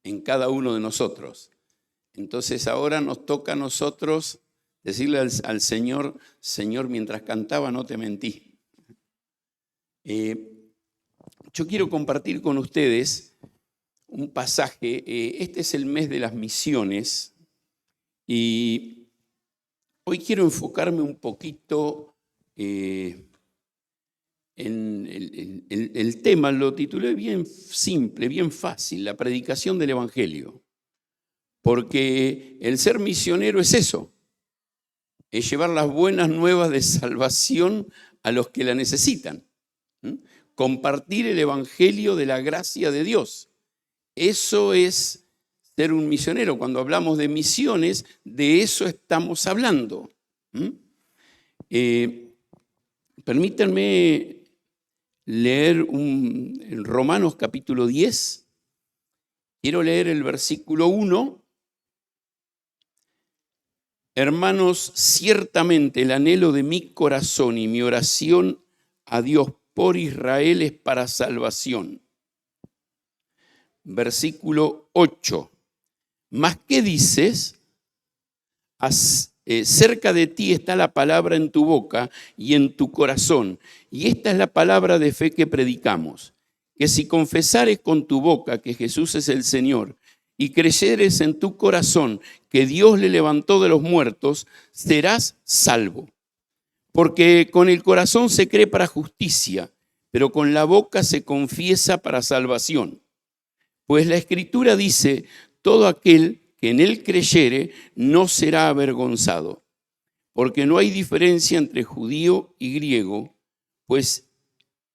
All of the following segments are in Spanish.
en cada uno de nosotros. Entonces ahora nos toca a nosotros decirle al Señor, Señor, mientras cantaba no te mentí. Yo quiero compartir con ustedes un pasaje. Este es el mes de las misiones y hoy quiero enfocarme un poquito en el tema. Lo titulé bien simple, bien fácil, la predicación del Evangelio. Porque el ser misionero es eso, es llevar las buenas nuevas de salvación a los que la necesitan. Compartir el Evangelio de la gracia de Dios. Eso es ser un misionero. Cuando hablamos de misiones, de eso estamos hablando. Permítanme leer en Romanos capítulo 10. Quiero leer el versículo 1. Hermanos, ciertamente el anhelo de mi corazón y mi oración a Dios por Israel es para salvación. Versículo 8. ¿Mas qué dices? Cerca de ti está la palabra en tu boca y en tu corazón. Y esta es la palabra de fe que predicamos. Que si confesares con tu boca que Jesús es el Señor y creyeres en tu corazón que Dios le levantó de los muertos, serás salvo. Porque con el corazón se cree para justicia, pero con la boca se confiesa para salvación. Pues la Escritura dice, todo aquel que en él creyere no será avergonzado. Porque no hay diferencia entre judío y griego, pues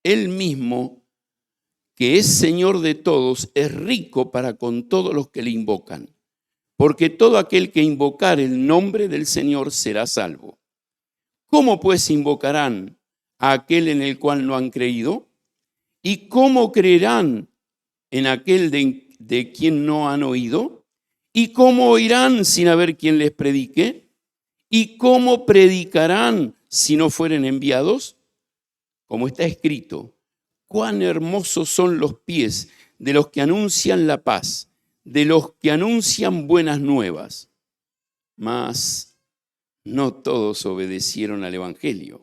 él mismo, que es Señor de todos, es rico para con todos los que le invocan. Porque todo aquel que invocare el nombre del Señor será salvo. ¿Cómo pues invocarán a aquel en el cual no han creído? ¿Y cómo creerán en aquel de quien no han oído? ¿Y cómo oirán sin haber quien les predique? ¿Y cómo predicarán si no fueren enviados? Como está escrito, cuán hermosos son los pies de los que anuncian la paz, de los que anuncian buenas nuevas. Mas no todos obedecieron al Evangelio.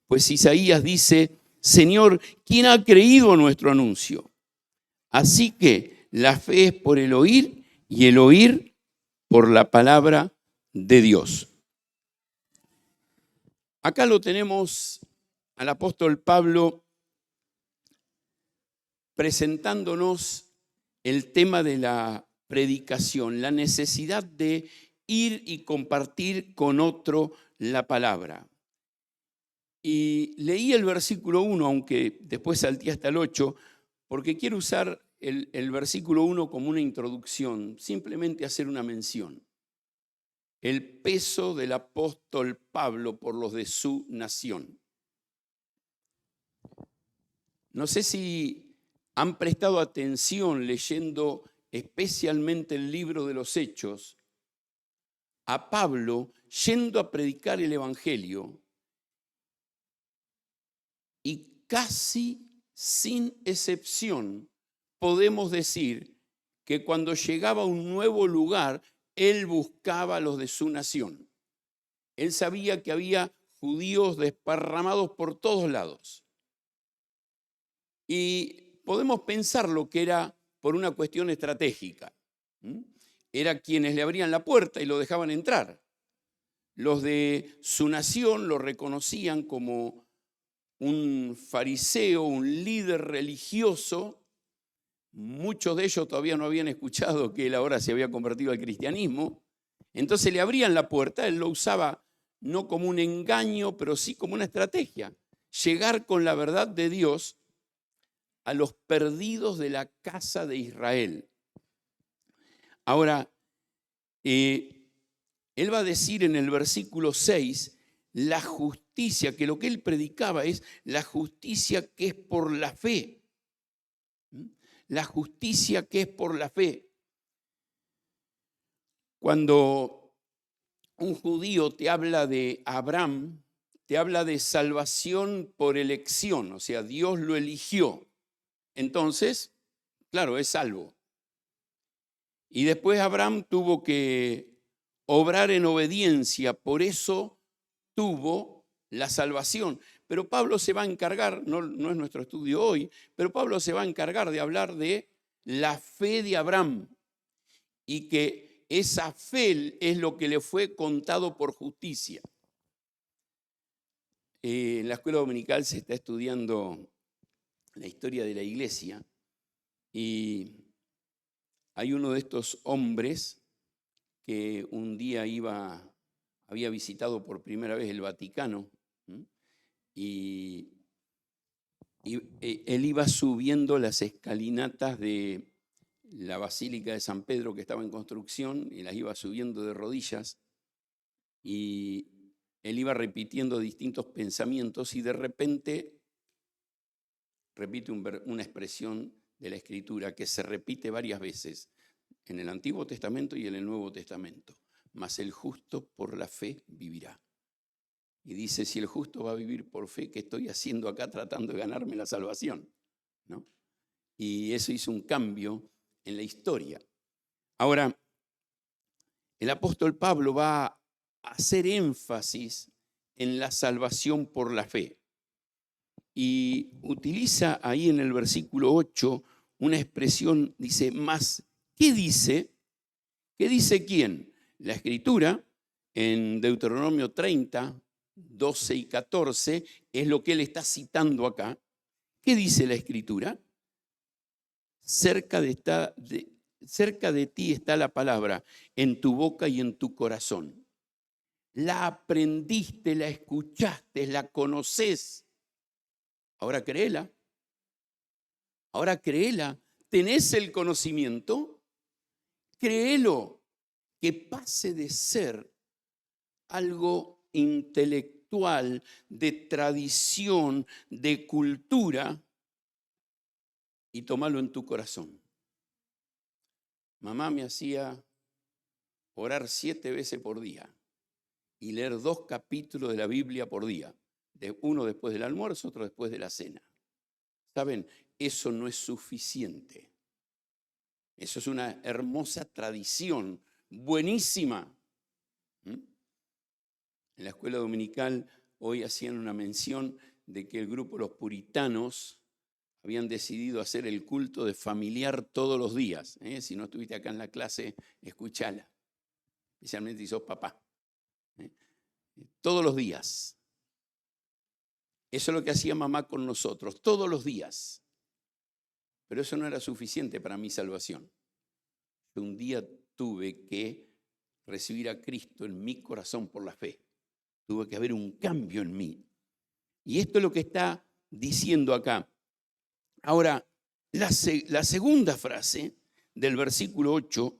Pues Isaías dice, Señor, ¿quién ha creído a nuestro anuncio? Así que la fe es por el oír y el oír por la palabra de Dios. Acá lo tenemos al apóstol Pablo presentándonos el tema de la predicación, la necesidad de ir y compartir con otro la palabra. Y leí el versículo 1, aunque después salté hasta el 8, porque quiero usar el versículo 1 como una introducción, simplemente hacer una mención. El peso del apóstol Pablo por los de su nación. No sé si han prestado atención leyendo especialmente el libro de los Hechos, a Pablo yendo a predicar el Evangelio y casi sin excepción podemos decir que cuando llegaba a un nuevo lugar, él buscaba a los de su nación. Él sabía que había judíos desparramados por todos lados. Y podemos pensar lo que era por una cuestión estratégica. Era quienes le abrían la puerta y lo dejaban entrar. Los de su nación lo reconocían como un fariseo, un líder religioso. Muchos de ellos todavía no habían escuchado que él ahora se había convertido al cristianismo. Entonces le abrían la puerta, él lo usaba no como un engaño, pero sí como una estrategia. Llegar con la verdad de Dios a los perdidos de la casa de Israel. Ahora, él va a decir en el versículo 6, la justicia, que lo que él predicaba es la justicia que es por la fe. La justicia que es por la fe. Cuando un judío te habla de Abraham, te habla de salvación por elección, o sea, Dios lo eligió. Entonces, claro, es salvo. Y después Abraham tuvo que obrar en obediencia, por eso tuvo la salvación. Pero Pablo se va a encargar, no es nuestro estudio hoy, pero Pablo se va a encargar de hablar de la fe de Abraham y que esa fe es lo que le fue contado por justicia. En la escuela dominical se está estudiando la historia de la iglesia y hay uno de estos hombres que un día había visitado por primera vez el Vaticano, y él iba subiendo las escalinatas de la Basílica de San Pedro que estaba en construcción y las iba subiendo de rodillas y él iba repitiendo distintos pensamientos y de repente repite una expresión de la Escritura que se repite varias veces en el Antiguo Testamento y en el Nuevo Testamento. Mas el justo por la fe vivirá. Y dice, si el justo va a vivir por fe, ¿qué estoy haciendo acá tratando de ganarme la salvación? ¿No? Y eso hizo un cambio en la historia. Ahora, el apóstol Pablo va a hacer énfasis en la salvación por la fe. Y utiliza ahí en el versículo 8 una expresión, dice, más, ¿qué dice? ¿Qué dice quién? La Escritura, en Deuteronomio 30, 12 y 14, es lo que él está citando acá. ¿Qué dice la Escritura? Cerca de ti está la palabra, en tu boca y en tu corazón. La aprendiste, la escuchaste, la conoces. Ahora créela. Ahora créela. ¿Tenés el conocimiento? Créelo. Que pase de ser algo intelectual, de tradición, de cultura, y tómalo en tu corazón. Mamá me hacía orar 7 veces por día y leer 2 capítulos de la Biblia por día, uno después del almuerzo, otro después de la cena. ¿Saben? Eso no es suficiente. Eso es una hermosa tradición, buenísima. En la escuela dominical hoy hacían una mención de que el grupo Los Puritanos habían decidido hacer el culto de familiar todos los días. Si no estuviste acá en la clase, escúchala, especialmente si sos papá. Todos los días. Eso es lo que hacía mamá con nosotros, todos los días. Pero eso no era suficiente para mi salvación. Yo un día tuve que recibir a Cristo en mi corazón por la fe. Tuvo que haber un cambio en mí. Y esto es lo que está diciendo acá. Ahora, la segunda frase del versículo 8,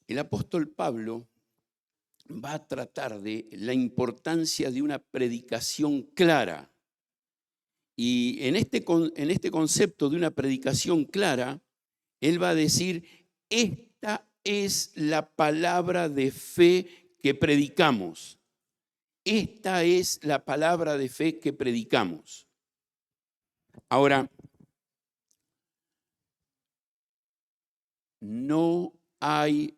el apóstol Pablo va a tratar de la importancia de una predicación clara. Y en este concepto de una predicación clara, él va a decir, esta es la palabra de fe que predicamos. Esta es la palabra de fe que predicamos. Ahora, no hay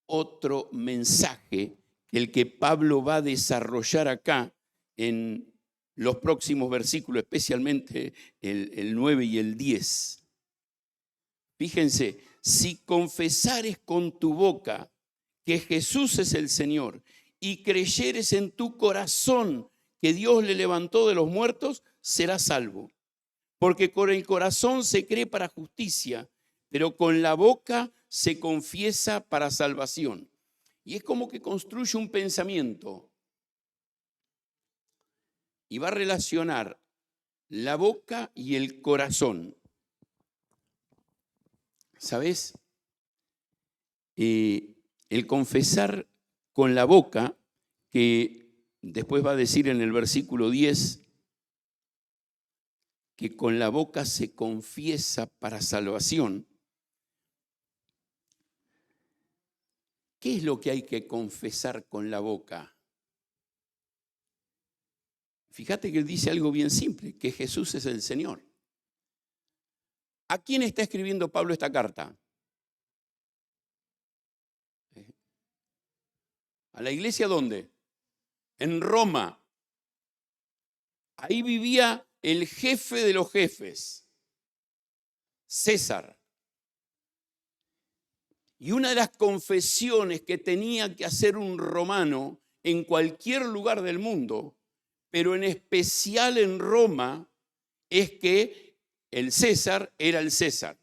otro mensaje que el que Pablo va a desarrollar acá en los próximos versículos, especialmente el 9 y el 10. Fíjense, si confesares con tu boca que Jesús es el Señor y creyeres en tu corazón que Dios le levantó de los muertos, serás salvo. Porque con el corazón se cree para justicia, pero con la boca se confiesa para salvación. Y es como que construye un pensamiento y va a relacionar la boca y el corazón. ¿Sabes? El confesar con la boca, que después va a decir en el versículo 10, que con la boca se confiesa para salvación. ¿Qué es lo que hay que confesar con la boca? Fíjate que él dice algo bien simple, que Jesús es el Señor. ¿A quién está escribiendo Pablo esta carta? ¿A la iglesia dónde? En Roma. Ahí vivía el jefe de los jefes, César. Y una de las confesiones que tenía que hacer un romano en cualquier lugar del mundo, pero en especial en Roma, es que el César era el César.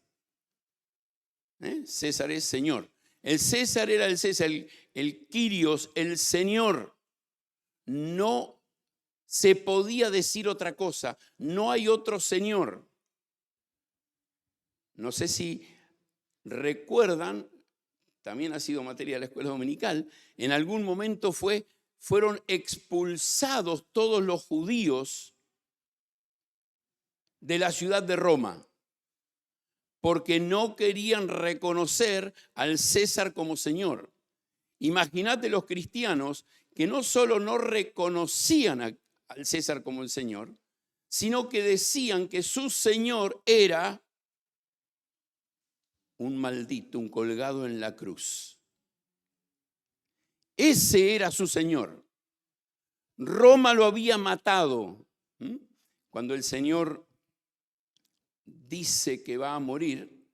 César es Señor. El César era el César, el Kyrios, el Señor. No se podía decir otra cosa. No hay otro Señor. No sé si recuerdan, también ha sido materia de la escuela dominical, en algún momento fueron expulsados todos los judíos de la ciudad de Roma, porque no querían reconocer al César como Señor. Imagínate los cristianos que no solo no reconocían al César como el Señor, sino que decían que su Señor era un maldito, un colgado en la cruz. Ese era su Señor. Roma lo había matado. Cuando el Señor dice que va a morir,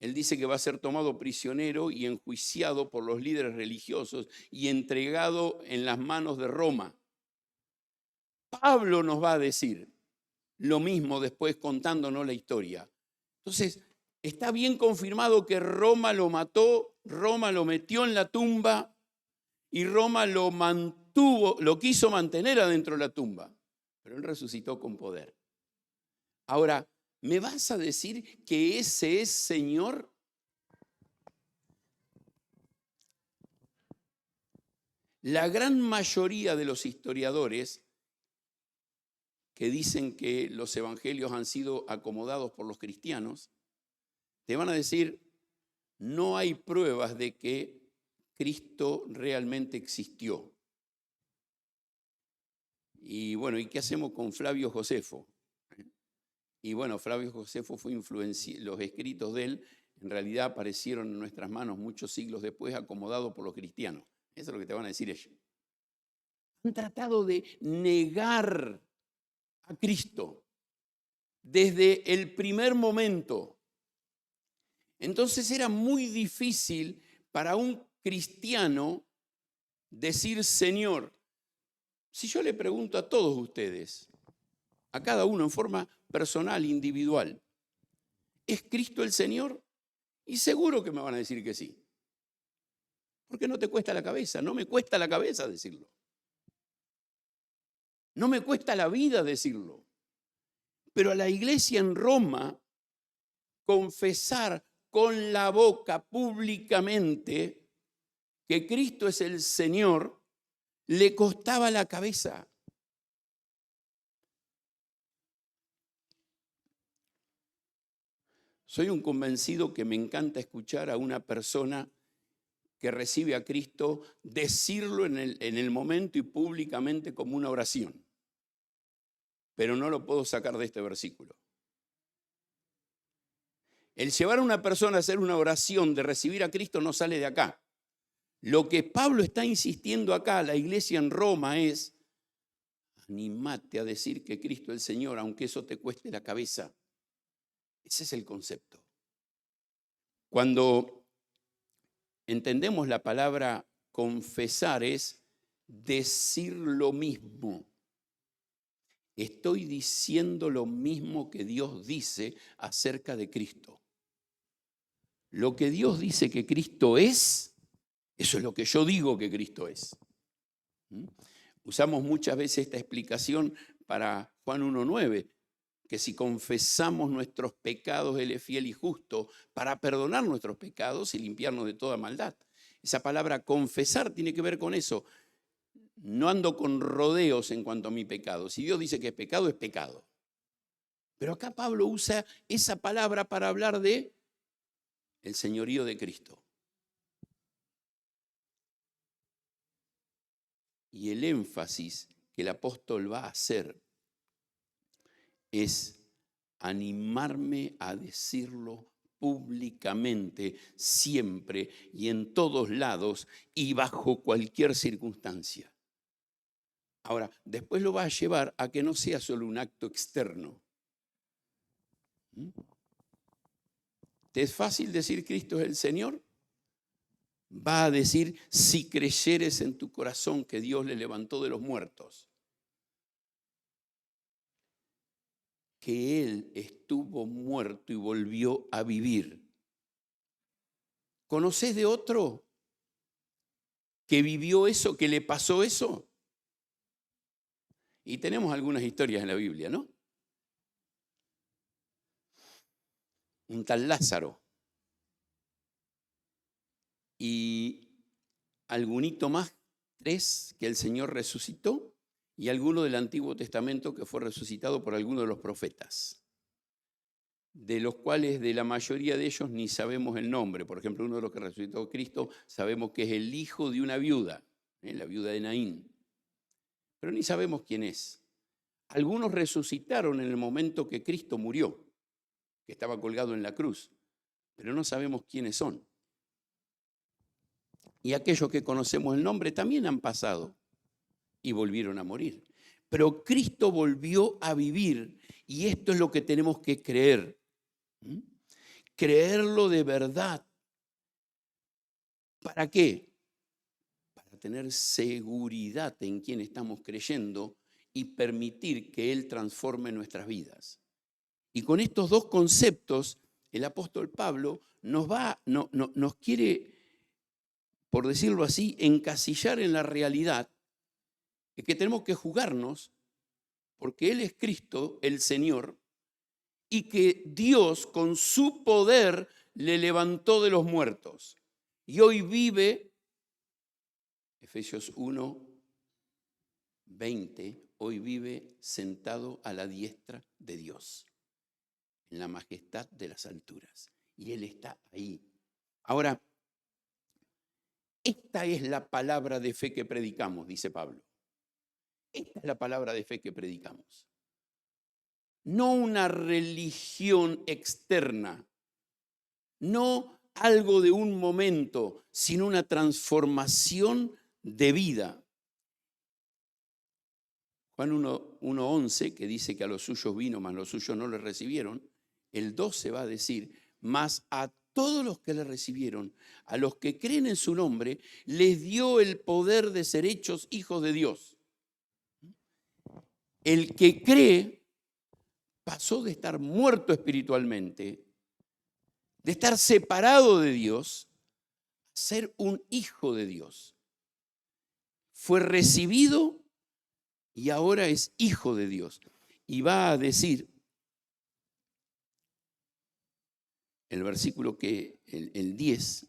Él dice que va a ser tomado prisionero y enjuiciado por los líderes religiosos y entregado en las manos de Roma. Pablo nos va a decir lo mismo después contándonos la historia. Entonces, está bien confirmado que Roma lo mató, Roma lo metió en la tumba y Roma lo mantuvo, lo quiso mantener adentro de la tumba, pero Él resucitó con poder. Ahora, ¿me vas a decir que ese es Señor? La gran mayoría de los historiadores que dicen que los evangelios han sido acomodados por los cristianos, te van a decir, no hay pruebas de que Cristo realmente existió. Y bueno, ¿y qué hacemos con Flavio Josefo? Y bueno, Flavio Josefo fue los escritos de él en realidad aparecieron en nuestras manos muchos siglos después acomodados por los cristianos. Eso es lo que te van a decir ellos. Han tratado de negar a Cristo desde el primer momento. Entonces era muy difícil para un cristiano decir Señor. Si yo le pregunto a todos ustedes, a cada uno en forma personal, individual, ¿es Cristo el Señor? Y seguro que me van a decir que sí. Porque no te cuesta la cabeza, no me cuesta la cabeza decirlo. No me cuesta la vida decirlo. Pero a la iglesia en Roma, confesar con la boca públicamente que Cristo es el Señor, le costaba la cabeza. Soy un convencido que me encanta escuchar a una persona que recibe a Cristo decirlo en el momento y públicamente como una oración. Pero no lo puedo sacar de este versículo. El llevar a una persona a hacer una oración de recibir a Cristo no sale de acá. Lo que Pablo está insistiendo acá a la iglesia en Roma es, animate a decir que Cristo es el Señor, aunque eso te cueste la cabeza. Ese es el concepto. Cuando entendemos la palabra confesar es decir lo mismo. Estoy diciendo lo mismo que Dios dice acerca de Cristo. Lo que Dios dice que Cristo es, eso es lo que yo digo que Cristo es. Usamos muchas veces esta explicación para Juan 1:9, que si confesamos nuestros pecados, Él es fiel y justo para perdonar nuestros pecados y limpiarnos de toda maldad. Esa palabra confesar tiene que ver con eso. No ando con rodeos en cuanto a mi pecado. Si Dios dice que es pecado, es pecado. Pero acá Pablo usa esa palabra para hablar de el señorío de Cristo. Y el énfasis que el apóstol va a hacer es animarme a decirlo públicamente, siempre y en todos lados y bajo cualquier circunstancia. Ahora, después lo va a llevar a que no sea solo un acto externo. ¿Mm? ¿Te es fácil decir Cristo es el Señor? Va a decir, si creyeres en tu corazón que Dios le levantó de los muertos, que Él estuvo muerto y volvió a vivir. ¿Conocés de otro que vivió eso, que le pasó eso? Y tenemos algunas historias en la Biblia, ¿no? Un tal Lázaro. Y algunito más, 3 que el Señor resucitó, y alguno del Antiguo Testamento que fue resucitado por alguno de los profetas, de los cuales de la mayoría de ellos ni sabemos el nombre. Por ejemplo, uno de los que resucitó Cristo, sabemos que es el hijo de una viuda, la viuda de Naín, pero ni sabemos quién es. Algunos resucitaron en el momento que Cristo murió, que estaba colgado en la cruz, pero no sabemos quiénes son. Y aquellos que conocemos el nombre también han pasado y volvieron a morir. Pero Cristo volvió a vivir y esto es lo que tenemos que creer. ¿Mm? Creerlo de verdad. ¿Para qué? Para tener seguridad en quién estamos creyendo y permitir que Él transforme nuestras vidas. Y con estos dos conceptos, el apóstol Pablo nos quiere, por decirlo así, encasillar en la realidad de que tenemos que jugarnos porque Él es Cristo, el Señor, y que Dios con su poder le levantó de los muertos. Y hoy vive, Efesios 1, 20, hoy vive sentado a la diestra de Dios, en la majestad de las alturas. Y Él está ahí. Ahora, esta es la palabra de fe que predicamos, dice Pablo. Esta es la palabra de fe que predicamos. No una religión externa, no algo de un momento, sino una transformación de vida. Juan 1:11, que dice que a los suyos vino, mas los suyos no le recibieron, el 12 va a decir, mas a todos los que le recibieron, a los que creen en su nombre, les dio el poder de ser hechos hijos de Dios. El que cree pasó de estar muerto espiritualmente, de estar separado de Dios, a ser un hijo de Dios. Fue recibido y ahora es hijo de Dios. Y va a decir el versículo el 10,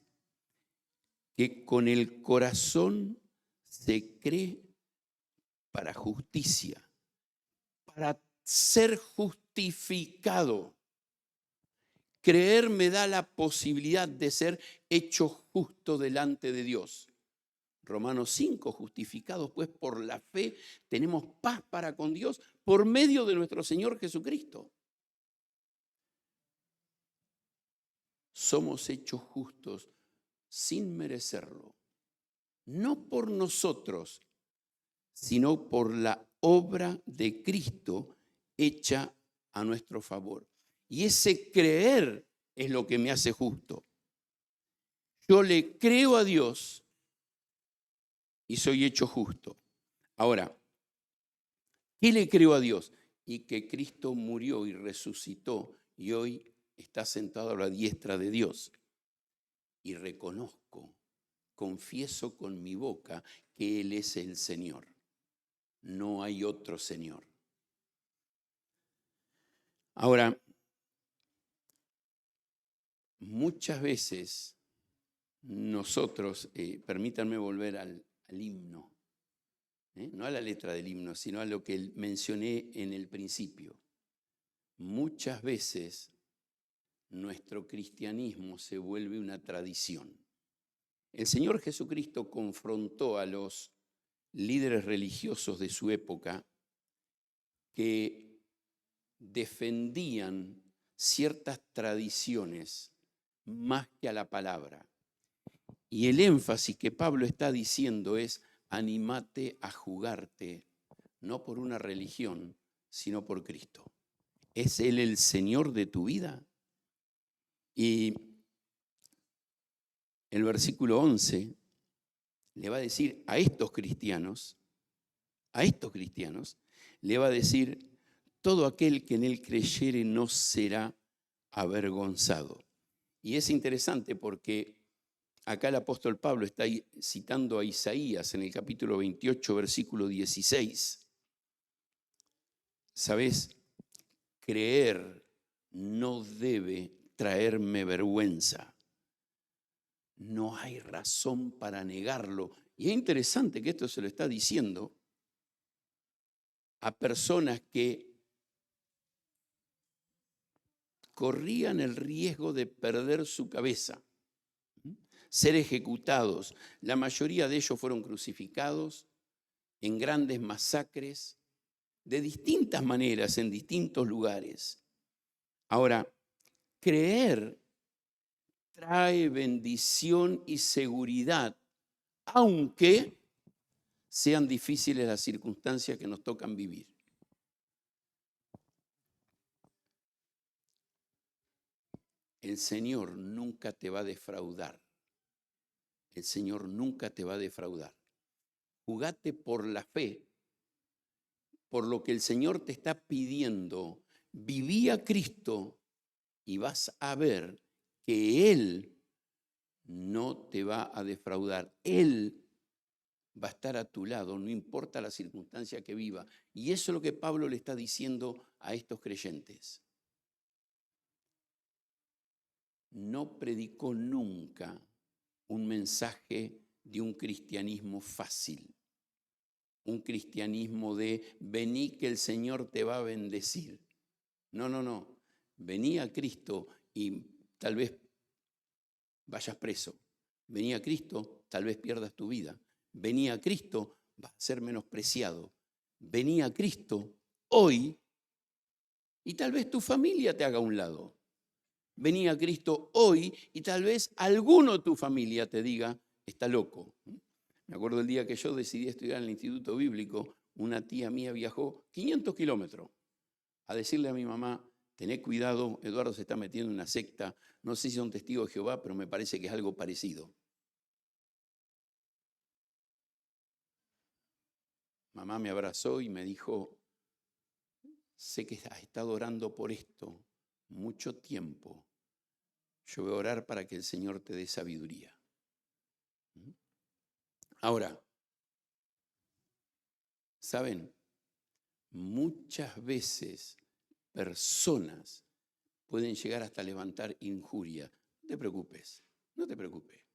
que con el corazón se cree para justicia, para ser justificado. Creer me da la posibilidad de ser hecho justo delante de Dios. Romanos 5, justificados pues por la fe, tenemos paz para con Dios por medio de nuestro Señor Jesucristo. Somos hechos justos sin merecerlo, no por nosotros, sino por la obra de Cristo hecha a nuestro favor. Y ese creer es lo que me hace justo. Yo le creo a Dios y soy hecho justo. Ahora, ¿qué le creo a Dios? Y que Cristo murió y resucitó y hoy está sentado a la diestra de Dios. Y reconozco, confieso con mi boca que Él es el Señor. No hay otro Señor. Ahora, muchas veces nosotros, permítanme volver al himno, no a la letra del himno, sino a lo que mencioné en el principio. Muchas veces nuestro cristianismo se vuelve una tradición. El Señor Jesucristo confrontó a los líderes religiosos de su época que defendían ciertas tradiciones más que a la palabra. Y el énfasis que Pablo está diciendo es: anímate a jugarte, no por una religión, sino por Cristo. ¿Es Él el Señor de tu vida? Y el versículo 11 le va a decir a estos cristianos, le va a decir: todo aquel que en Él creyere no será avergonzado. Y es interesante porque acá el apóstol Pablo está citando a Isaías en el capítulo 28, versículo 16. ¿Sabes? Creer no debe traerme vergüenza. No hay razón para negarlo. Y es interesante que esto se lo está diciendo a personas que corrían el riesgo de perder su cabeza, ser ejecutados. La mayoría de ellos fueron crucificados en grandes masacres, de distintas maneras, en distintos lugares. Ahora, creer trae bendición y seguridad, aunque sean difíciles las circunstancias que nos tocan vivir. El Señor nunca te va a defraudar. El Señor nunca te va a defraudar. Jugate por la fe, por lo que el Señor te está pidiendo. Viví a Cristo y vas a ver que Él no te va a defraudar. Él va a estar a tu lado, no importa la circunstancia que viva. Y eso es lo que Pablo le está diciendo a estos creyentes. No predicó nunca un mensaje de un cristianismo fácil, un cristianismo de vení que el Señor te va a bendecir. No. Vení a Cristo y tal vez vayas preso. Vení a Cristo, tal vez pierdas tu vida. Vení a Cristo, vas a ser menospreciado. Vení a Cristo hoy y tal vez tu familia te haga a un lado. Vení a Cristo hoy y tal vez alguno de tu familia te diga: está loco. Me acuerdo el día que yo decidí estudiar en el Instituto Bíblico, una tía mía viajó 500 kilómetros a decirle a mi mamá: tené cuidado, Eduardo se está metiendo en una secta, no sé si son testigos de Jehová, pero me parece que es algo parecido. Mamá me abrazó y me dijo: sé que has estado orando por esto mucho tiempo. Yo voy a orar para que el Señor te dé sabiduría. Ahora, ¿saben? Muchas veces personas pueden llegar hasta levantar injuria. No te preocupes.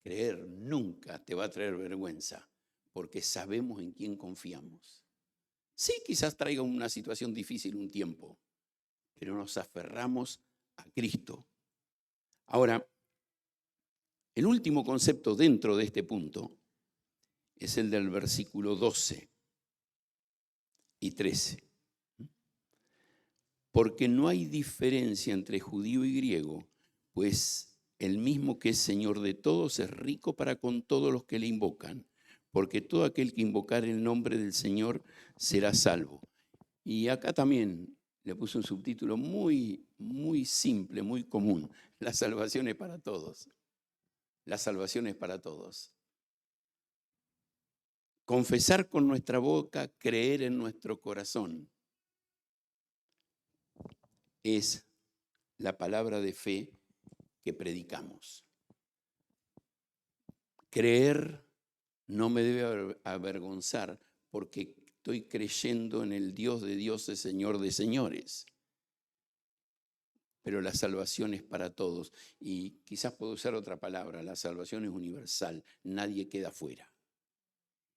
Creer nunca te va a traer vergüenza, porque sabemos en quién confiamos. Sí, quizás traiga una situación difícil un tiempo, pero nos aferramos a Cristo. Ahora, el último concepto dentro de este punto es el del versículo 12 y 13. Porque no hay diferencia entre judío y griego, pues el mismo que es Señor de todos es rico para con todos los que le invocan, porque todo aquel que invocar el nombre del Señor será salvo. Y acá también le puse un subtítulo muy, muy simple, muy común: la salvación es para todos. La salvación es para todos. Confesar con nuestra boca, creer en nuestro corazón, es la palabra de fe que predicamos. Creer no me debe avergonzar, porque estoy creyendo en el Dios de dioses, Señor de señores. Pero la salvación es para todos. Y quizás puedo usar otra palabra: la salvación es universal, nadie queda fuera.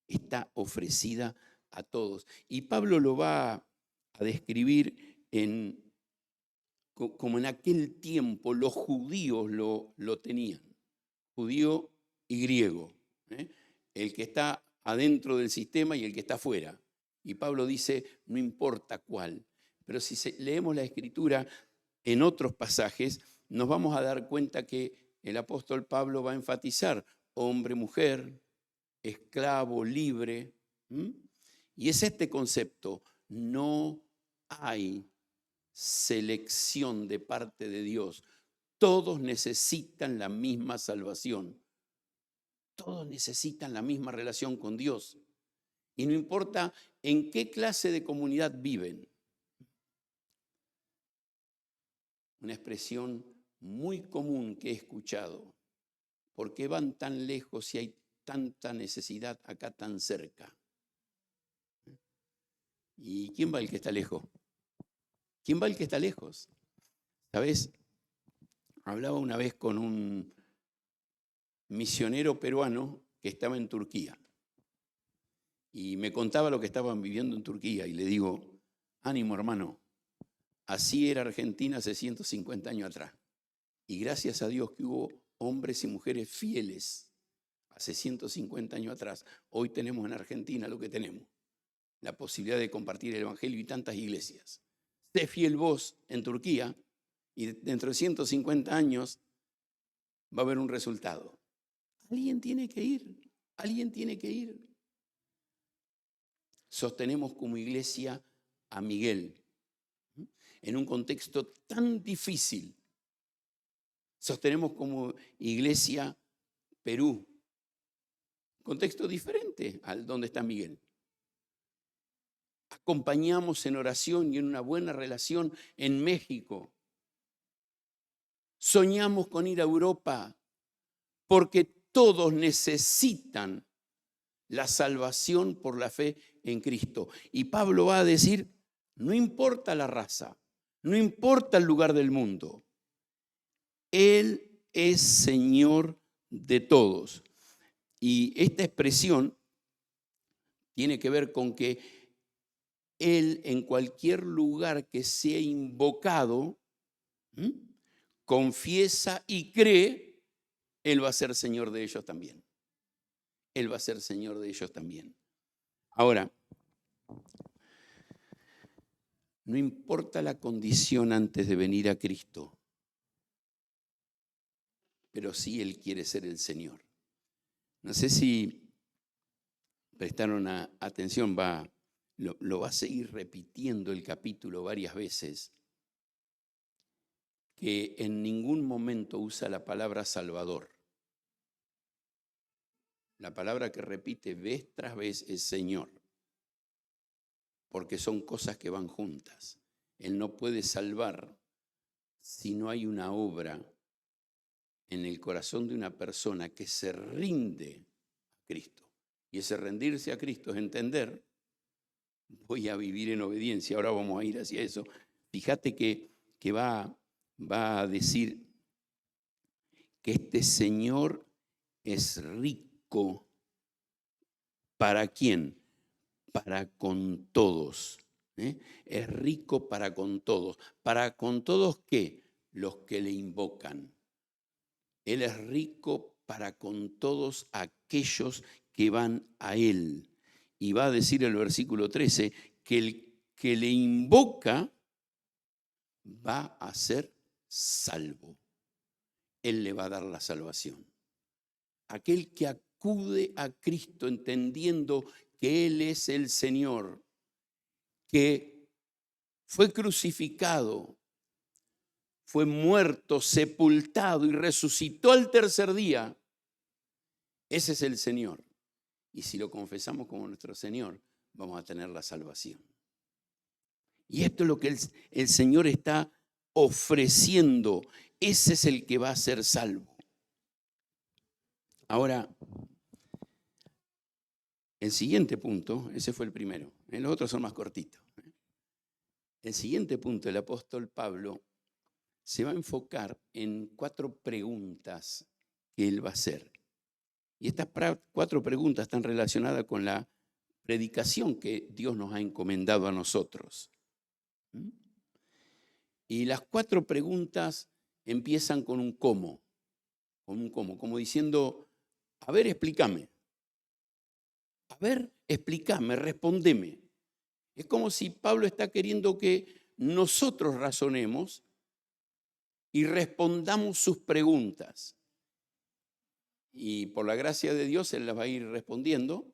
Está ofrecida a todos. Y Pablo lo va a describir como en aquel tiempo los judíos lo tenían, judío y griego, el que está adentro del sistema y el que está afuera. Y Pablo dice: no importa cuál, Pero si leemos la Escritura en otros pasajes, nos vamos a dar cuenta que el apóstol Pablo va a enfatizar hombre, mujer, esclavo, libre. Y es este concepto, no hay selección de parte de Dios. Todos necesitan la misma salvación. Todos necesitan la misma relación con Dios. Y no importa en qué clase de comunidad viven. Una expresión muy común que he escuchado. ¿Por qué van tan lejos si hay tanta necesidad acá tan cerca? ¿Y quién va el que está lejos? ¿Quién va el que está lejos? ¿Sabes? Hablaba una vez con un misionero peruano que estaba en Turquía y me contaba lo que estaban viviendo en Turquía y le digo, ánimo hermano, así era Argentina hace 150 años atrás y gracias a Dios que hubo hombres y mujeres fieles hace 150 años atrás. Hoy tenemos en Argentina lo que tenemos, la posibilidad de compartir el evangelio y tantas iglesias. Sé fiel vos en Turquía y dentro de 150 años va a haber un resultado. Alguien tiene que ir, alguien tiene que ir. Sostenemos como iglesia a Miguel en un contexto tan difícil. Sostenemos como iglesia Perú, contexto diferente al donde está Miguel. Acompañamos en oración y en una buena relación en México. Soñamos con ir a Europa porque todos necesitan la salvación por la fe en Cristo. Y Pablo va a decir, no importa la raza, no importa el lugar del mundo, Él es Señor de todos. Y esta expresión tiene que ver con que Él en cualquier lugar que sea invocado, confiesa y cree, Él va a ser Señor de ellos también. Él va a ser Señor de ellos también. Ahora, no importa la condición antes de venir a Cristo, pero sí Él quiere ser el Señor. No sé si prestaron atención, lo va a seguir repitiendo el capítulo varias veces, que en ningún momento usa la palabra Salvador. La palabra que repite vez tras vez es Señor, porque son cosas que van juntas. Él no puede salvar si no hay una obra en el corazón de una persona que se rinde a Cristo. Y ese rendirse a Cristo es entender, voy a vivir en obediencia, ahora vamos a ir hacia eso. Fíjate que va a decir que este Señor es rico. ¿Para quién? Para con todos. Es rico para con todos. ¿Para con todos qué? Los que le invocan. Él es rico para con todos aquellos que van a Él. Y va a decir el versículo 13 que el que le invoca va a ser salvo. Él le va a dar la salvación. Aquel que acude a Cristo entendiendo que Él es el Señor, que fue crucificado, fue muerto, sepultado y resucitó al tercer día, ese es el Señor. Y si lo confesamos como nuestro Señor, vamos a tener la salvación. Y esto es lo que el Señor está ofreciendo. Ese es el que va a ser salvo. Ahora, el siguiente punto, ese fue el primero, los otros son más cortitos. El siguiente punto, el apóstol Pablo se va a enfocar en 4 preguntas que él va a hacer. Y estas 4 preguntas están relacionadas con la predicación que Dios nos ha encomendado a nosotros. Y las 4 preguntas empiezan con un cómo, como diciendo, a ver, explícame. A ver, explícame, respóndeme. Es como si Pablo está queriendo que nosotros razonemos y respondamos sus preguntas. Y por la gracia de Dios, Él las va a ir respondiendo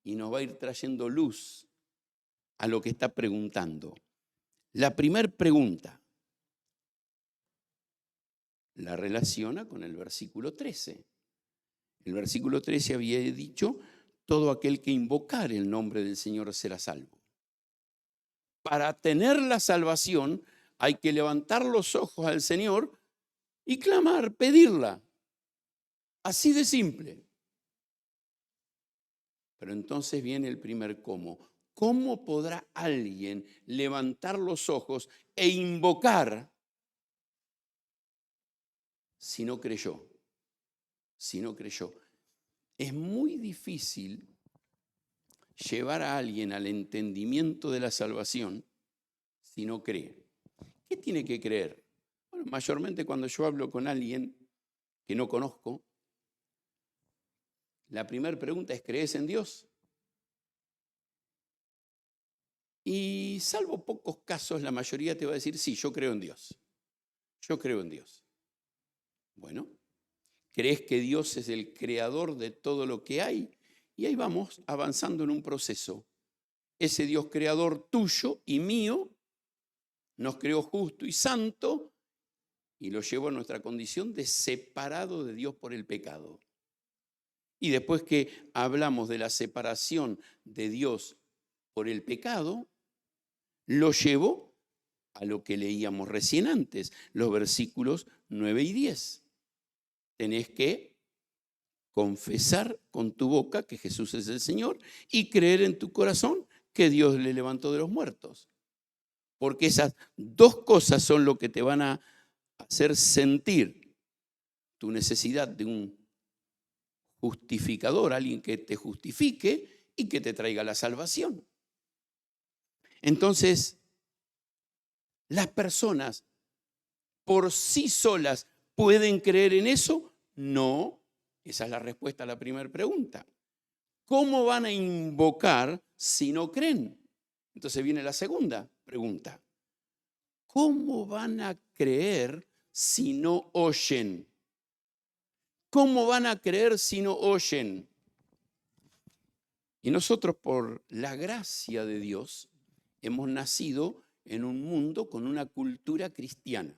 y nos va a ir trayendo luz a lo que está preguntando. La primera pregunta la relaciona con el versículo 13. El versículo 13 había dicho, todo aquel que invocare el nombre del Señor será salvo. Para tener la salvación hay que levantar los ojos al Señor y clamar, pedirla. Así de simple. Pero entonces viene el primer cómo. ¿Cómo podrá alguien levantar los ojos e invocar si no creyó? Si no creyó. Es muy difícil llevar a alguien al entendimiento de la salvación si no cree. ¿Qué tiene que creer? Bueno, mayormente cuando yo hablo con alguien que no conozco, la primera pregunta es, ¿crees en Dios? Y salvo pocos casos, la mayoría te va a decir, sí, yo creo en Dios. Yo creo en Dios. Bueno, ¿crees que Dios es el creador de todo lo que hay? Y ahí vamos avanzando en un proceso. Ese Dios creador tuyo y mío nos creó justo y santo y lo llevó a nuestra condición de separado de Dios por el pecado. Y después que hablamos de la separación de Dios por el pecado, lo llevó a lo que leíamos recién antes, los versículos 9 y 10. Tenés que confesar con tu boca que Jesús es el Señor y creer en tu corazón que Dios le levantó de los muertos. Porque esas dos cosas son lo que te van a hacer sentir tu necesidad de un justificador, alguien que te justifique y que te traiga la salvación. Entonces, ¿las personas por sí solas pueden creer en eso? No. Esa es la respuesta a la primera pregunta. ¿Cómo van a invocar si no creen? Entonces viene la segunda pregunta. ¿Cómo van a creer si no oyen? ¿Cómo van a creer si no oyen? Y nosotros, por la gracia de Dios, hemos nacido en un mundo con una cultura cristiana.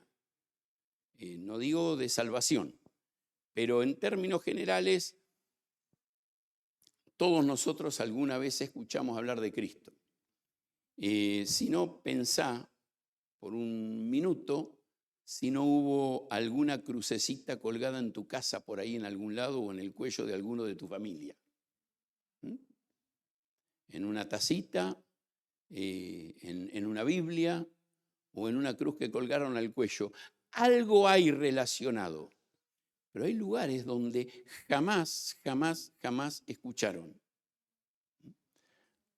No digo de salvación, pero en términos generales, todos nosotros alguna vez escuchamos hablar de Cristo. Si no, pensá por un minuto si no hubo alguna crucecita colgada en tu casa por ahí en algún lado o en el cuello de alguno de tu familia. En una tacita, en una Biblia o en una cruz que colgaron al cuello. Algo hay relacionado. Pero hay lugares donde jamás escucharon.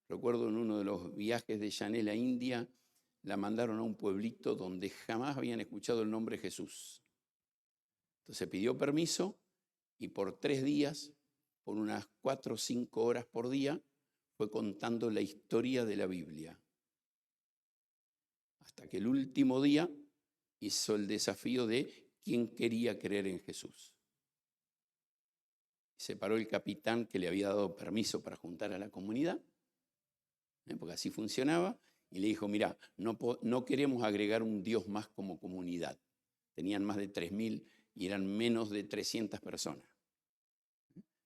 Recuerdo en uno de los viajes de Chanel a India, la mandaron a un pueblito donde jamás habían escuchado el nombre Jesús. Entonces pidió permiso y por 3 días, por unas 4 o 5 horas por día, fue contando la historia de la Biblia. Hasta que el último día hizo el desafío de quién quería creer en Jesús. Se paró el capitán que le había dado permiso para juntar a la comunidad, porque así funcionaba, y le dijo, mirá, no queremos agregar un Dios más como comunidad. Tenían más de 3.000 y eran menos de 300 personas.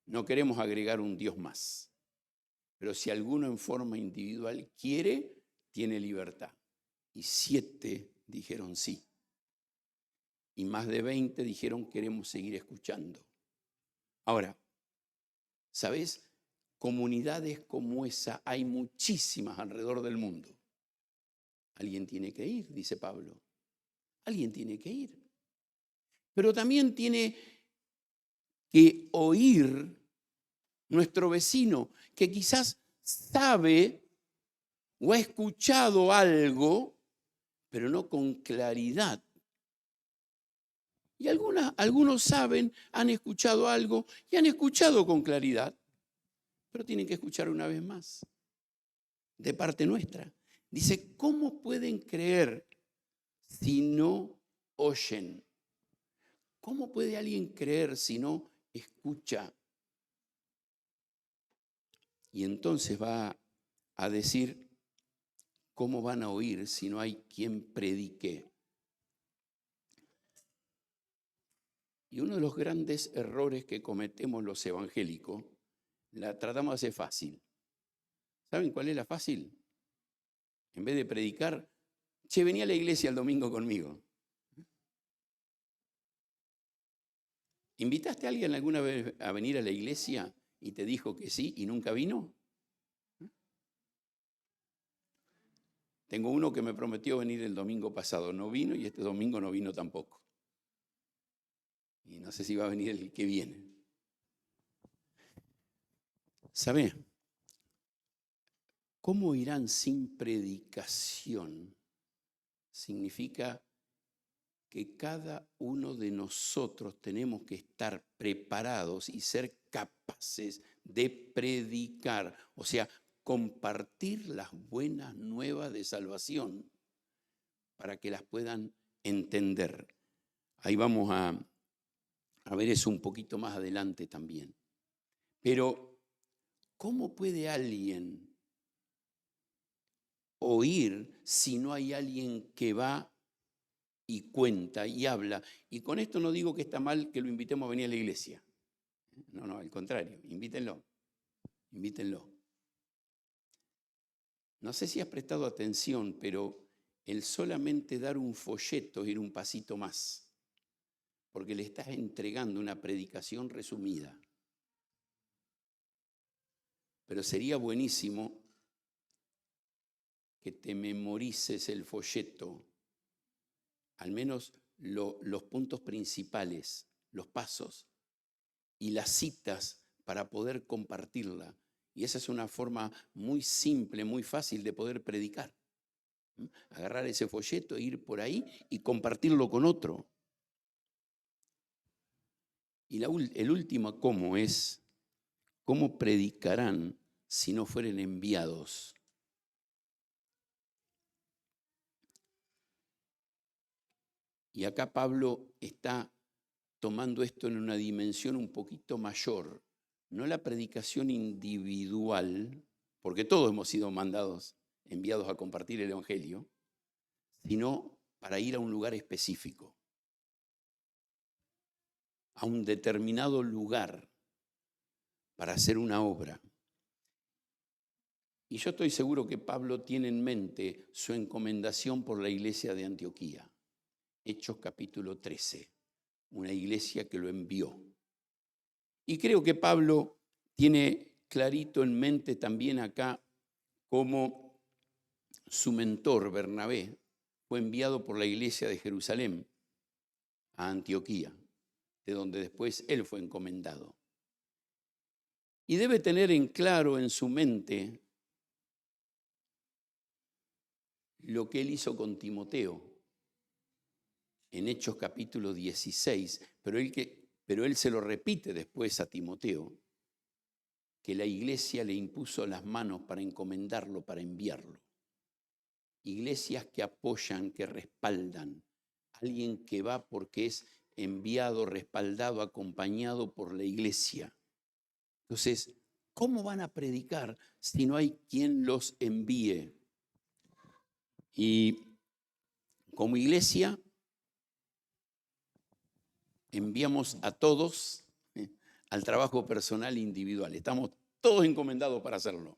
No queremos agregar un Dios más. Pero si alguno en forma individual quiere, tiene libertad. Y 7 dijeron sí. Y más de 20 dijeron queremos seguir escuchando. Ahora, ¿sabes? Comunidades como esa hay muchísimas alrededor del mundo. Alguien tiene que ir, dice Pablo. Alguien tiene que ir. Pero también tiene que oír nuestro vecino, que quizás sabe o ha escuchado algo, pero no con claridad. Y algunos saben, han escuchado algo y han escuchado con claridad, pero tienen que escuchar una vez más, de parte nuestra. Dice, ¿cómo pueden creer si no oyen? ¿Cómo puede alguien creer si no escucha? Y entonces va a decir, ¿cómo van a oír si no hay quien predique? Y uno de los grandes errores que cometemos los evangélicos, la tratamos de hacer fácil. ¿Saben cuál es la fácil? En vez de predicar, che, venía a la iglesia el domingo conmigo. ¿Invitaste a alguien alguna vez a venir a la iglesia y te dijo que sí y nunca vino? Tengo uno que me prometió venir el domingo pasado, no vino y este domingo no vino tampoco. Y no sé si va a venir el que viene. ¿Sabe? ¿Cómo irán sin predicación? Significa que cada uno de nosotros tenemos que estar preparados y ser capaces de predicar, o sea, compartir las buenas nuevas de salvación para que las puedan entender. Ahí vamos a ver eso un poquito más adelante también. Pero, ¿cómo puede alguien oír si no hay alguien que va y cuenta y habla? Y con esto no digo que está mal que lo invitemos a venir a la iglesia. No, al contrario, invítenlo. No sé si has prestado atención, pero el solamente dar un folleto es ir un pasito más, porque le estás entregando una predicación resumida. Pero sería buenísimo que te memorices el folleto, al menos los puntos principales, los pasos y las citas para poder compartirla. Y esa es una forma muy simple, muy fácil de poder predicar. Agarrar ese folleto, ir por ahí y compartirlo con otro. Y el último cómo es, ¿cómo predicarán si no fueren enviados? Y acá Pablo está tomando esto en una dimensión un poquito mayor, no la predicación individual, porque todos hemos sido mandados, enviados a compartir el Evangelio, sino para ir a un lugar específico, a un determinado lugar para hacer una obra. Y yo estoy seguro que Pablo tiene en mente su encomendación por la iglesia de Antioquía, Hechos capítulo 13, una iglesia que lo envió. Y creo que Pablo tiene clarito en mente también acá cómo su mentor Bernabé fue enviado por la iglesia de Jerusalén a Antioquía, de donde después él fue encomendado. Y debe tener en claro en su mente lo que él hizo con Timoteo en Hechos capítulo 16, pero él se lo repite después a Timoteo, que la iglesia le impuso las manos para encomendarlo, para enviarlo. Iglesias que apoyan, que respaldan, alguien que va porque es enviado, respaldado, acompañado por la iglesia. Entonces, ¿cómo van a predicar si no hay quien los envíe? Y como iglesia enviamos a todos al trabajo personal e individual. Estamos todos encomendados para hacerlo.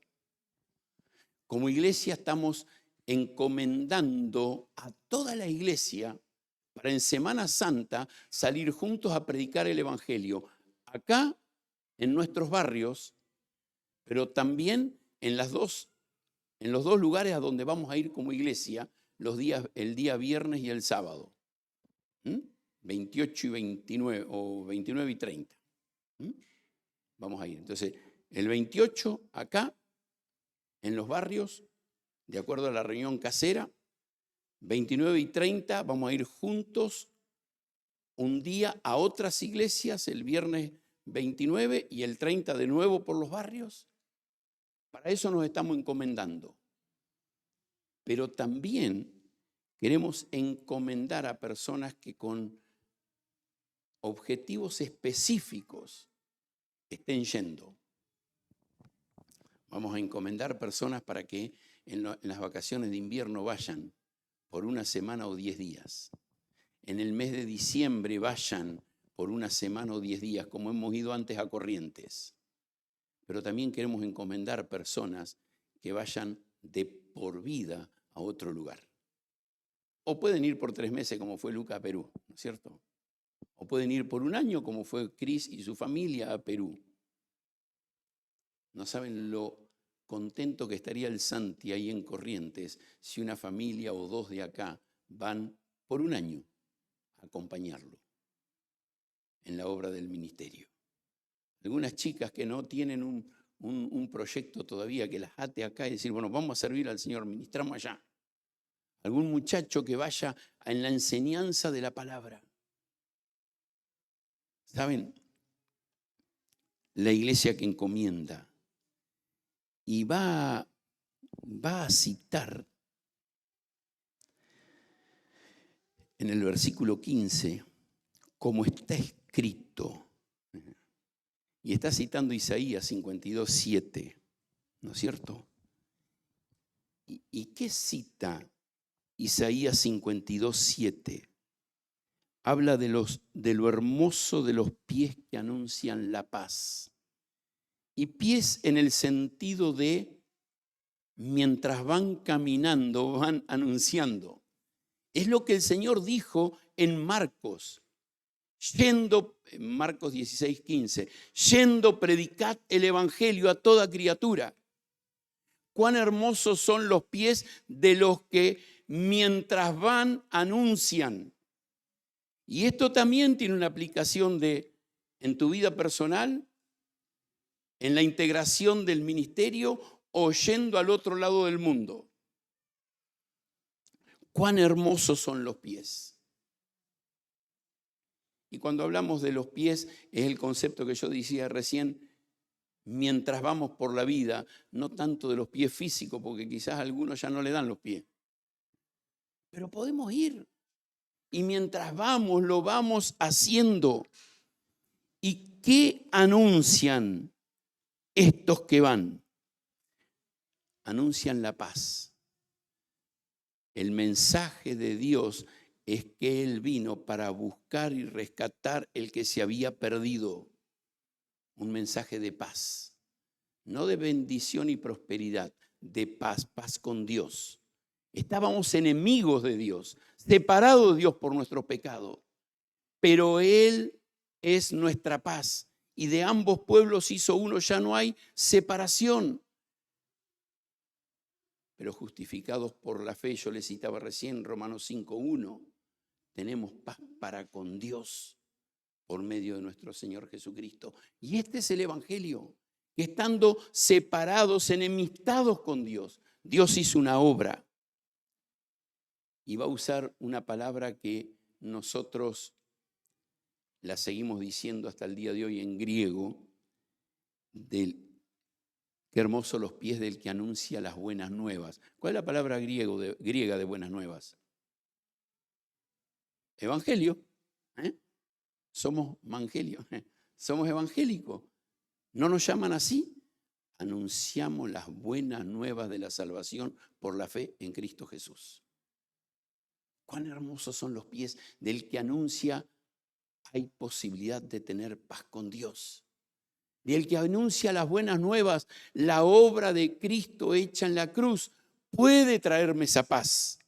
Como iglesia estamos encomendando a toda la iglesia para en Semana Santa salir juntos a predicar el Evangelio. Acá, en nuestros barrios, pero también en los dos lugares a donde vamos a ir como iglesia el día viernes y el sábado. 28 y 29, o 29 y 30. Vamos a ir. Entonces, el 28 acá, en los barrios, de acuerdo a la reunión casera, 29 y 30 vamos a ir juntos un día a otras iglesias, el viernes 29 y el 30 de nuevo por los barrios. Para eso nos estamos encomendando. pero también queremos encomendar a personas que con objetivos específicos estén yendo. Vamos a encomendar personas para que en las vacaciones de invierno vayan por una semana o 10 días. En el mes de diciembre vayan por una semana o 10 días, como hemos ido antes a Corrientes. Pero también queremos encomendar personas que vayan de por vida a otro lugar. O pueden ir por 3 meses, como fue Luca a Perú, ¿no es cierto? O pueden ir por un año, como fue Cris y su familia a Perú. No saben lo contento que estaría el Santi ahí en Corrientes si una familia o 2 de acá van por un año a acompañarlo en la obra del ministerio. Algunas chicas que no tienen un proyecto todavía que las ate acá y decir, bueno, vamos a servir al Señor, ministramos allá. Algún muchacho que vaya en la enseñanza de la palabra. ¿Saben? La iglesia que encomienda y va a citar en el versículo 15, como está escrito. Y está citando Isaías 52:7, ¿no es cierto? ¿Y qué cita Isaías 52:7? Habla de lo hermoso de los pies que anuncian la paz. Y pies en el sentido de mientras van caminando, van anunciando. Es lo que el Señor dijo en Marcos. Marcos 16:15, yendo predicad el evangelio a toda criatura. Cuán hermosos son los pies de los que mientras van anuncian. Y esto también tiene una aplicación en tu vida personal, en la integración del ministerio o yendo al otro lado del mundo. Cuán hermosos son los pies. Y cuando hablamos de los pies, es el concepto que yo decía recién, mientras vamos por la vida, no tanto de los pies físicos, porque quizás algunos ya no le dan los pies. Pero podemos ir. Y mientras vamos, lo vamos haciendo. ¿Y qué anuncian estos que van? Anuncian la paz. El mensaje de Dios es que Él vino para buscar y rescatar el que se había perdido. Un mensaje de paz, no de bendición y prosperidad, de paz, paz con Dios. Estábamos enemigos de Dios, separados de Dios por nuestro pecado, pero Él es nuestra paz y de ambos pueblos hizo uno, ya no hay separación. Pero justificados por la fe, yo les citaba recién Romanos 5:1, tenemos paz para con Dios por medio de nuestro Señor Jesucristo. Y este es el Evangelio, que estando separados, enemistados con Dios, Dios hizo una obra. Y va a usar una palabra que nosotros la seguimos diciendo hasta el día de hoy en griego, qué hermosos los pies del que anuncia las buenas nuevas. ¿Cuál es la palabra griega de buenas nuevas? Evangelio. Somos evangelio, somos evangélicos. ¿No nos llaman así? Anunciamos las buenas nuevas de la salvación por la fe en Cristo Jesús. Cuán hermosos son los pies del que anuncia hay posibilidad de tener paz con Dios. Del que anuncia las buenas nuevas, la obra de Cristo hecha en la cruz puede traerme esa paz.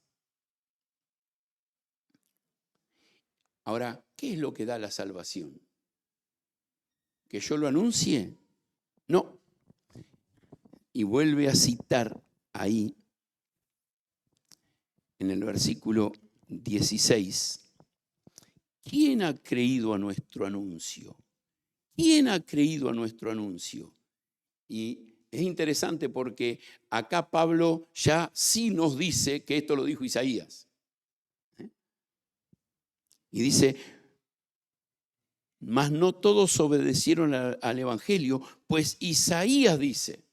Ahora, ¿qué es lo que da la salvación? ¿Que yo lo anuncie? No. Y vuelve a citar ahí, en el versículo 16, ¿quién ha creído a nuestro anuncio? ¿Quién ha creído a nuestro anuncio? Y es interesante porque acá Pablo ya sí nos dice que esto lo dijo Isaías. Y dice, mas no todos obedecieron al Evangelio, pues Isaías dice,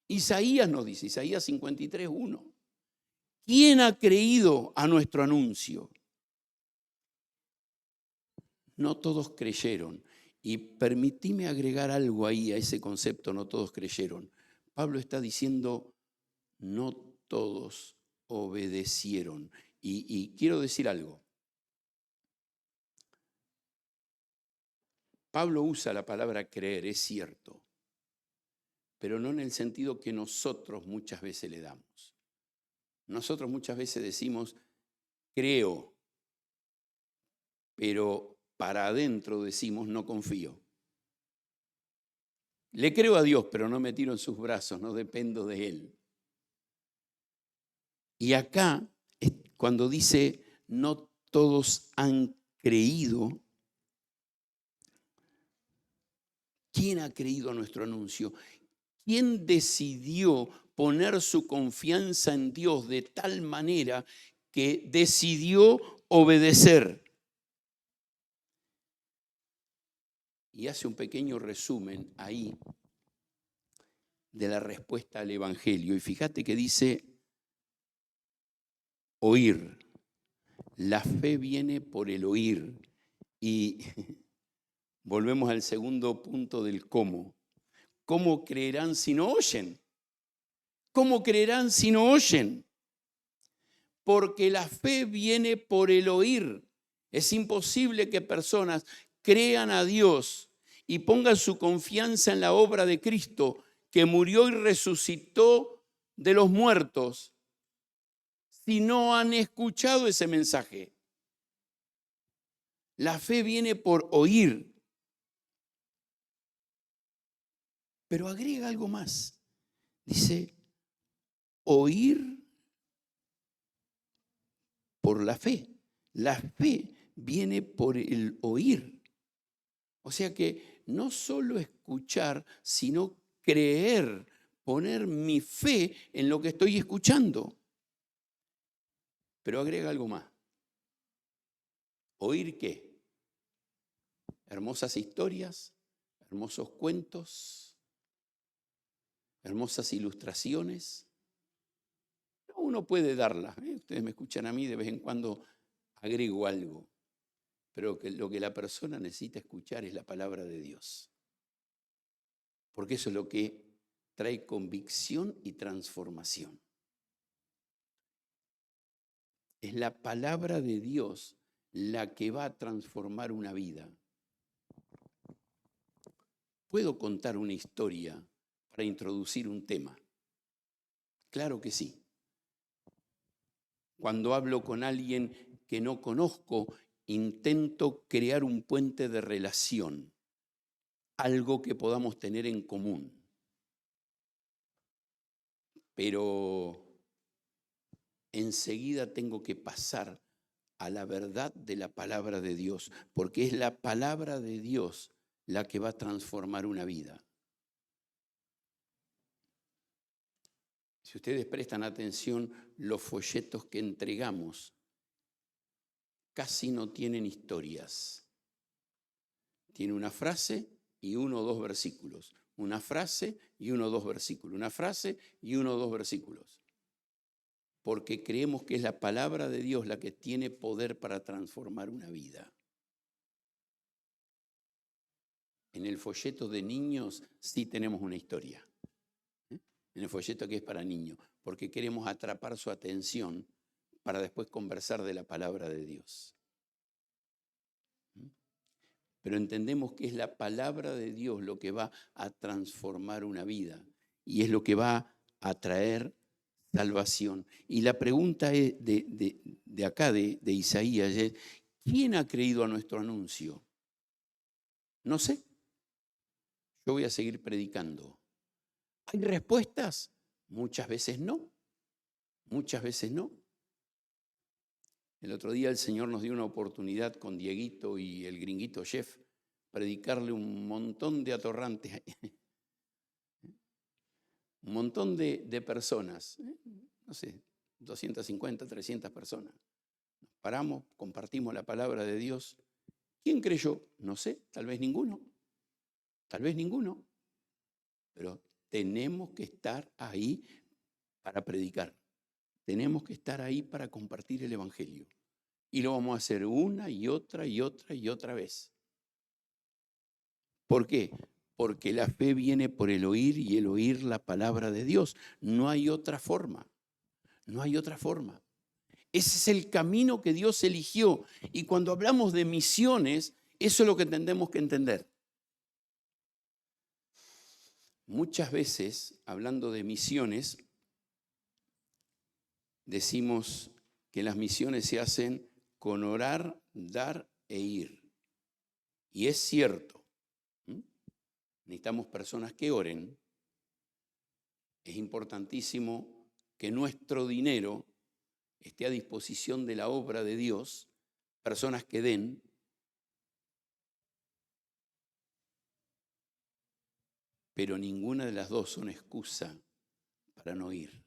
Isaías nos dice, Isaías 53:1, ¿Quién ha creído a nuestro anuncio? No todos creyeron. Y permitime agregar algo ahí a ese concepto, no todos creyeron. Pablo está diciendo, no todos obedecieron. Y quiero decir algo. Pablo usa la palabra creer, es cierto, pero no en el sentido que nosotros muchas veces le damos. Nosotros muchas veces decimos, creo, pero para adentro decimos, no confío. Le creo a Dios, pero no me tiro en sus brazos, no dependo de Él. Y acá, cuando dice, no todos han creído, ¿quién ha creído a nuestro anuncio? ¿Quién decidió poner su confianza en Dios de tal manera que decidió obedecer? Y hace un pequeño resumen ahí de la respuesta al Evangelio. Y fíjate que dice, oír. La fe viene por el oír. Y volvemos al segundo punto del cómo. ¿Cómo creerán si no oyen? ¿Cómo creerán si no oyen? Porque la fe viene por el oír. Es imposible que personas crean a Dios y pongan su confianza en la obra de Cristo, que murió y resucitó de los muertos, si no han escuchado ese mensaje. La fe viene por oír. Pero agrega algo más. Dice, oír por la fe. La fe viene por el oír. O sea que no solo escuchar, sino creer, poner mi fe en lo que estoy escuchando. Pero agrega algo más. ¿Oír qué? Hermosas historias, hermosos cuentos, hermosas ilustraciones. Uno puede darlas. Ustedes me escuchan a mí, de vez en cuando agrego algo. Pero lo que la persona necesita escuchar es la palabra de Dios. Porque eso es lo que trae convicción y transformación. Es la palabra de Dios la que va a transformar una vida. ¿Puedo contar una historia para introducir un tema? Claro que sí. Cuando hablo con alguien que no conozco, intento crear un puente de relación, algo que podamos tener en común. Pero enseguida tengo que pasar a la verdad de la palabra de Dios, porque es la palabra de Dios la que va a transformar una vida. Si ustedes prestan atención, los folletos que entregamos casi no tienen historias. Tiene una frase y 1 o 2 versículos. Una frase y 1 o 2 versículos. Una frase y 1 o 2 versículos. Porque creemos que es la palabra de Dios la que tiene poder para transformar una vida. En el folleto de niños sí tenemos una historia. En el folleto que es para niños, porque queremos atrapar su atención para después conversar de la palabra de Dios. Pero entendemos que es la palabra de Dios lo que va a transformar una vida y es lo que va a traer salvación. Y la pregunta es de acá, de Isaías, es, ¿quién ha creído a nuestro anuncio? No sé. Yo voy a seguir predicando. ¿Hay respuestas? Muchas veces no. Muchas veces no. El otro día el Señor nos dio una oportunidad con Dieguito y el gringuito Jeff, predicarle un montón de atorrantes, un montón de personas, no sé, 250, 300 personas. Nos paramos, compartimos la palabra de Dios. ¿Quién creyó? No sé, tal vez ninguno. Tal vez ninguno. Pero tenemos que estar ahí para predicar. tenemos que estar ahí para compartir el Evangelio. Y lo vamos a hacer una y otra y otra y otra vez. ¿Por qué? Porque la fe viene por el oír y el oír la palabra de Dios. No hay otra forma. No hay otra forma. Ese es el camino que Dios eligió. Y cuando hablamos de misiones, eso es lo que tenemos que entender. Muchas veces, hablando de misiones, decimos que las misiones se hacen con orar, dar e ir. Y es cierto. Necesitamos personas que oren. Es importantísimo que nuestro dinero esté a disposición de la obra de Dios, personas que den. Pero ninguna de las dos son excusa para no ir.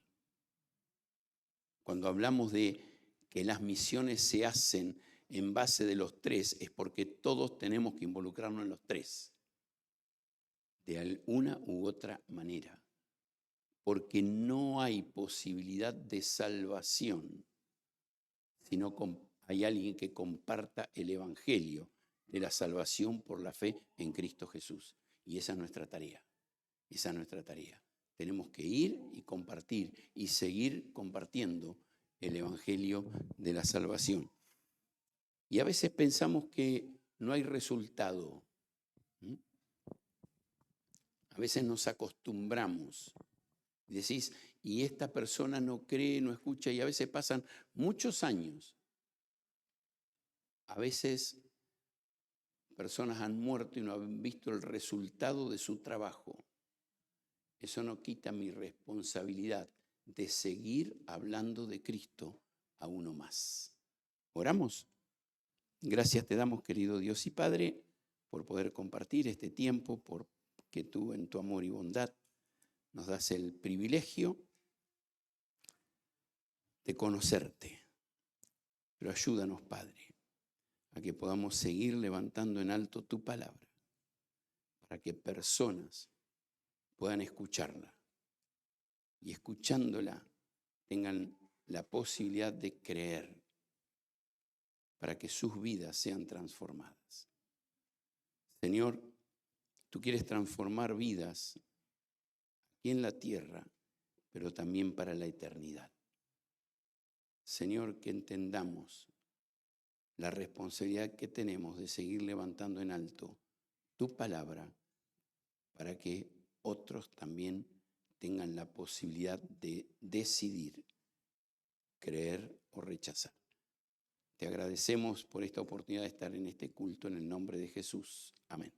Cuando hablamos de que las misiones se hacen en base de los tres, es porque todos tenemos que involucrarnos en los tres, de una u otra manera. Porque no hay posibilidad de salvación si no hay alguien que comparta el Evangelio de la salvación por la fe en Cristo Jesús. Y esa es nuestra tarea. Esa es nuestra tarea. Tenemos que ir y compartir y seguir compartiendo el Evangelio de la salvación. Y a veces pensamos que no hay resultado. A veces nos acostumbramos. Decís, y esta persona no cree, no escucha, y a veces pasan muchos años. A veces personas han muerto y no han visto el resultado de su trabajo. Eso no quita mi responsabilidad de seguir hablando de Cristo a uno más. ¿Oramos? Gracias te damos, querido Dios y Padre, por poder compartir este tiempo, porque tú en tu amor y bondad nos das el privilegio de conocerte. Pero ayúdanos, Padre, a que podamos seguir levantando en alto tu palabra, para que personas puedan escucharla y escuchándola tengan la posibilidad de creer, para que sus vidas sean transformadas. Señor, tú quieres transformar vidas aquí en la tierra, pero también para la eternidad. Señor, que entendamos la responsabilidad que tenemos de seguir levantando en alto tu palabra para que otros también tengan la posibilidad de decidir creer o rechazar. Te agradecemos por esta oportunidad de estar en este culto en el nombre de Jesús. Amén.